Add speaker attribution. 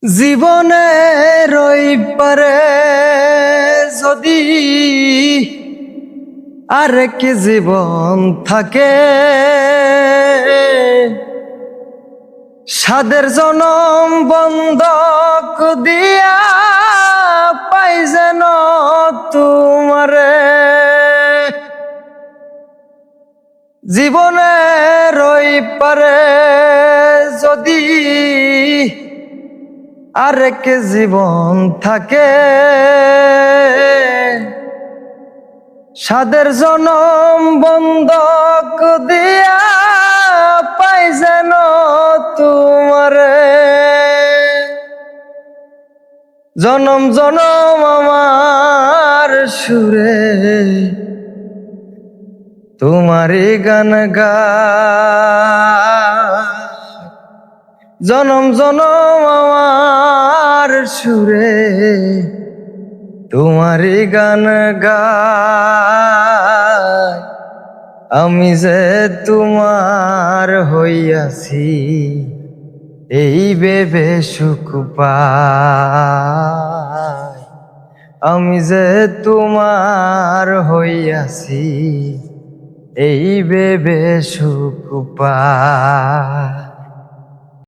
Speaker 1: জীবনে রই পারে যদি আরেক জীবন থাকে, সাদের জনম বন্ধক দিয়া পাই যেন তোমারে। জীবনে রই পারে যদি আরেক জীবন থাকে, সাদের জনম বন্ধক দিয়া পাই যেন তোমারে। জনম জনম আমার সুরে তোমারই গান গায়, জনম জনম আমার সুরে তোমারই গান গায়। আমি যে তোমার হইয়াছি এই ভেবে সুখ পাই, আমি যে তোমার হইয়াছি এই ভেবে সুখ পাই।